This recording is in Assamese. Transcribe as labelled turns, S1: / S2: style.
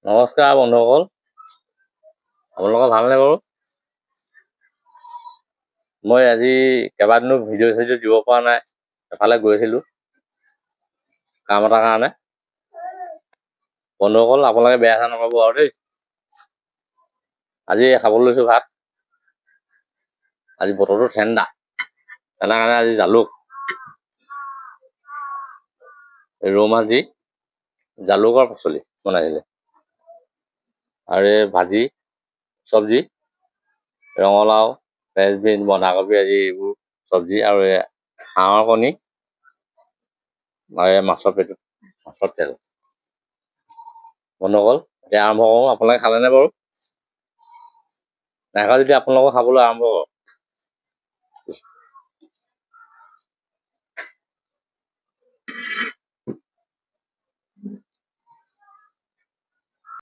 S1: নমস্কাৰ বন্ধুসকল, আপোনালোকৰ ভালনে বাৰু? মই আজি কেইবাদিনো ভিডিঅ' দিব পৰা নাই, এফালে গৈছিলোঁ কাম এটাৰ কাৰণে। বন্ধুসকল আপোনালোকে বেয়া চেয়া নাপাব আৰু দেই। আজি খাবলৈ লৈছোঁ ভাত। আজি বতৰটো ঠাণ্ডা, কাৰণে আজি জালুক, ৰৌ মাছ দি জালুকৰ পাচলি বনাইছিলে, আৰু এই ভাজি চব্জি, ৰঙালাও, ফ্ৰেঞ্চবিন, বন্ধাকবি আজি এইবোৰ চব্জি, আৰু হাঁহৰ কণী আৰু মাছৰ পেটু, মাছৰ তেল। বন্ধুসকল এতিয়া আৰম্ভ কৰোঁ। আপোনালোকে খালেনে বাৰু? নাইখোৱা যদি আপোনালোকক খাবলৈ আৰম্ভ কৰক।